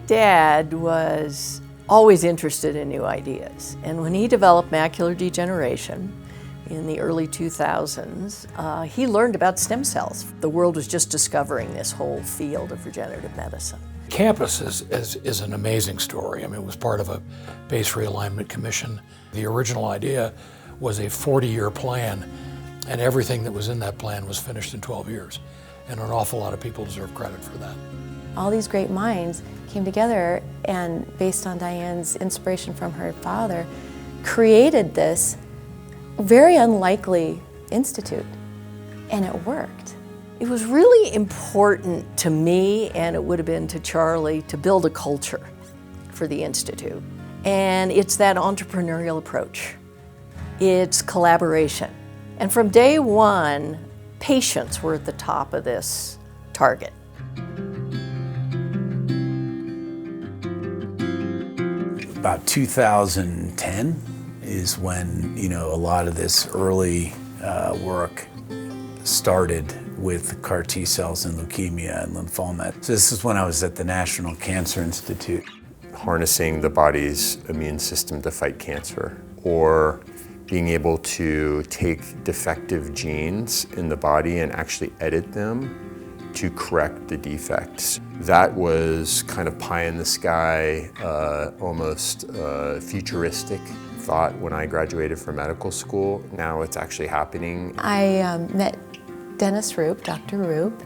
Dad was always interested in new ideas, and when he developed macular degeneration in the early 2000s, he learned about stem cells. The world was just discovering this whole field of regenerative medicine. Campus is an amazing story. I mean, it was part of a base realignment commission. The original idea was a 40-year plan, and everything that was in that plan was finished in 12 years. And an awful lot of people deserve credit for that. All these great minds came together and, based on Diane's inspiration from her father, created this very unlikely institute, and it worked. It was really important to me, and it would have been to Charlie, to build a culture for the Institute. And it's that entrepreneurial approach. It's collaboration. And from day one, patients were at the top of this target. About 2010 is when, a lot of this early work started with CAR T cells and leukemia and lymphoma. So this is when I was at the National Cancer Institute. Harnessing the body's immune system to fight cancer, or being able to take defective genes in the body and actually edit them to correct the defects. That was kind of pie in the sky, almost futuristic thought when I graduated from medical school. Now it's actually happening. I met Dennis Roop, Dr. Roop,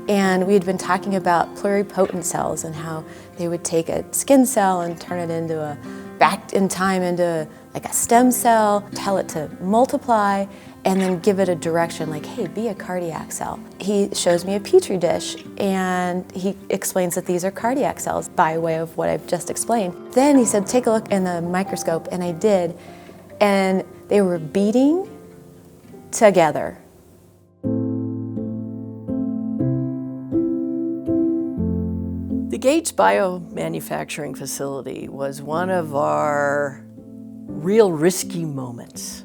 and we had been talking about pluripotent cells and how they would take a skin cell and turn it back in time into like a stem cell, tell it to multiply, and then give it a direction like, hey, be a cardiac cell. He shows me a petri dish and he explains that these are cardiac cells by way of what I've just explained. Then he said, take a look in the microscope, and I did, and they were beating together. The Gates biomanufacturing facility was one of our real risky moments.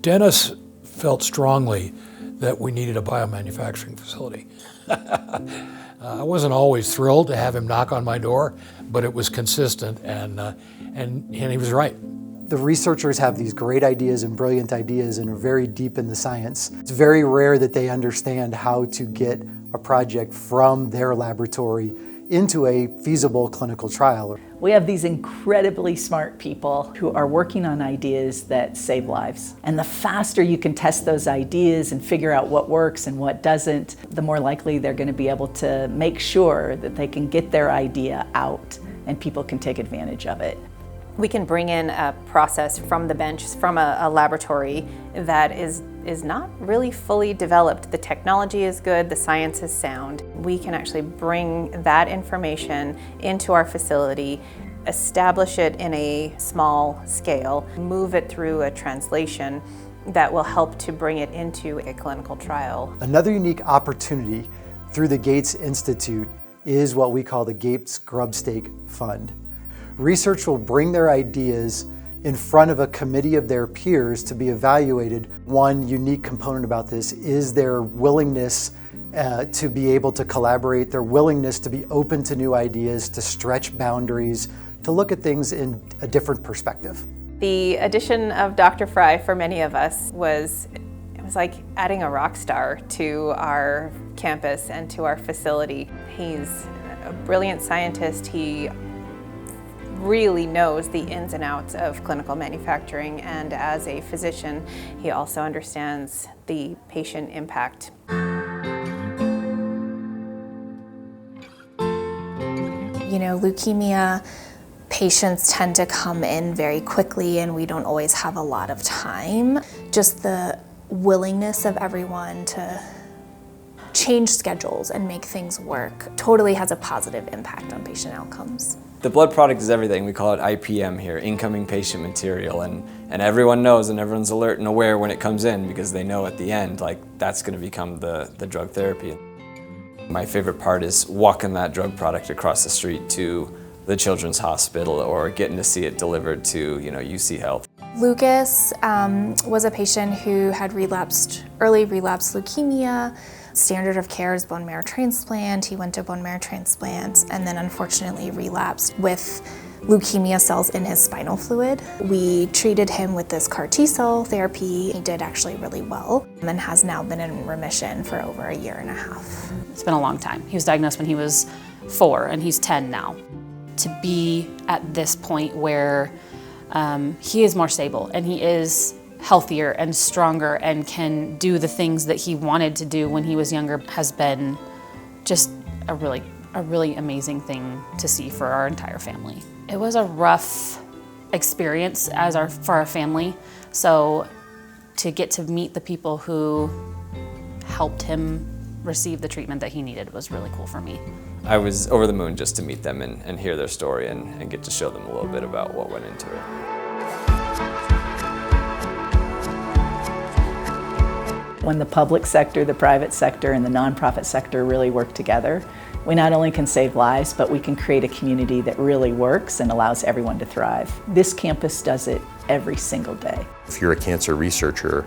Dennis felt strongly that we needed a biomanufacturing facility. I wasn't always thrilled to have him knock on my door, but it was consistent, and he was right. The researchers have these great ideas and brilliant ideas and are very deep in the science. It's very rare that they understand how to get a project from their laboratory into a feasible clinical trial. We have these incredibly smart people who are working on ideas that save lives. And the faster you can test those ideas and figure out what works and what doesn't, the more likely they're going to be able to make sure that they can get their idea out and people can take advantage of it. We can bring in a process from the bench, from a laboratory that is not really fully developed. The technology is good, the science is sound. We can actually bring that information into our facility, establish it in a small scale, move it through a translation that will help to bring it into a clinical trial. Another unique opportunity through the Gates Institute is what we call the Gates Grubstake Fund. Research will bring their ideas in front of a committee of their peers to be evaluated. One unique component about this is their willingness to be able to collaborate, their willingness to be open to new ideas, to stretch boundaries, to look at things in a different perspective. The addition of Dr. Fry for many of us was like adding a rock star to our campus and to our facility. He's a brilliant scientist. He really knows the ins and outs of clinical manufacturing, and as a physician, he also understands the patient impact. Leukemia patients tend to come in very quickly and we don't always have a lot of time. Just the willingness of everyone to change schedules and make things work totally has a positive impact on patient outcomes. The blood product is everything. We call it IPM here, incoming patient material, and everyone knows and everyone's alert and aware when it comes in because they know at the end, that's going to become the drug therapy. My favorite part is walking that drug product across the street to the Children's Hospital or getting to see it delivered to, UC Health. Lucas was a patient who had early relapsed leukemia. Standard of care is bone marrow transplant. He went to bone marrow transplant and then unfortunately relapsed with leukemia cells in his spinal fluid. We treated him with this CAR T-cell therapy. He did actually really well and has now been in remission for over a year and a half. It's been a long time. He was diagnosed when he was 4 and he's 10 now. To be at this point where he is more stable and he is healthier and stronger and can do the things that he wanted to do when he was younger has been just a really amazing thing to see for our entire family. It was a rough experience for our family, so to get to meet the people who helped him receive the treatment that he needed was really cool for me. I was over the moon just to meet them and hear their story and get to show them a little bit about what went into it. When the public sector, the private sector, and the nonprofit sector really work together, we not only can save lives, but we can create a community that really works and allows everyone to thrive. This campus does it every single day. If you're a cancer researcher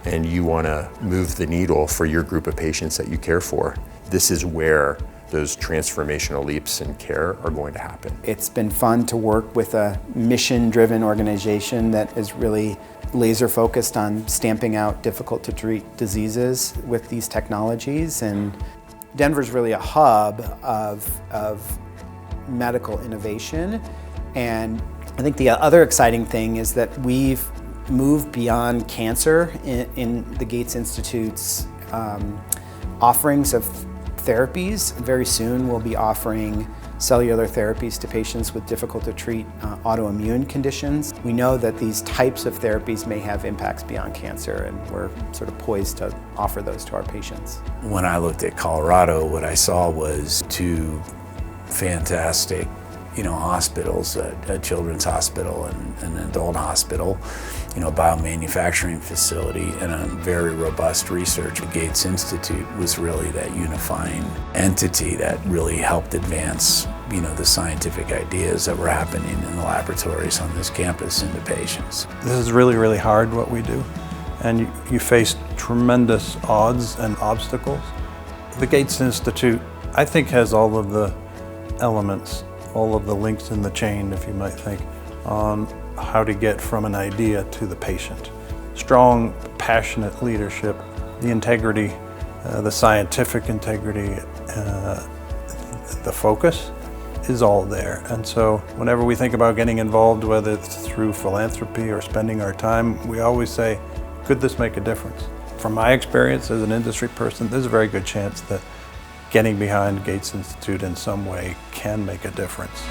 and you want to move the needle for your group of patients that you care for, this is where those transformational leaps in care are going to happen. It's been fun to work with a mission-driven organization that is really laser focused on stamping out difficult to treat diseases with these technologies. And Denver's really a hub of medical innovation. And I think the other exciting thing is that we've moved beyond cancer in the Gates Institute's offerings of therapies. Very soon we'll be offering cellular therapies to patients with difficult to treat autoimmune conditions. We know that these types of therapies may have impacts beyond cancer, and we're sort of poised to offer those to our patients. When I looked at Colorado, what I saw was 2 fantastic hospitals, a children's hospital and an adult hospital, biomanufacturing facility, and a very robust research. The Gates Institute was really that unifying entity that really helped advance, the scientific ideas that were happening in the laboratories on this campus into patients. This is really, really hard what we do, and you face tremendous odds and obstacles. The Gates Institute, I think, has all of the elements, all of the links in the chain, if you might think, on how to get from an idea to the patient. Strong, passionate leadership, the integrity, the scientific integrity, the focus is all there. And so whenever we think about getting involved, whether it's through philanthropy or spending our time, we always say, could this make a difference? From my experience as an industry person, there's a very good chance that getting behind Gates Institute in some way can make a difference.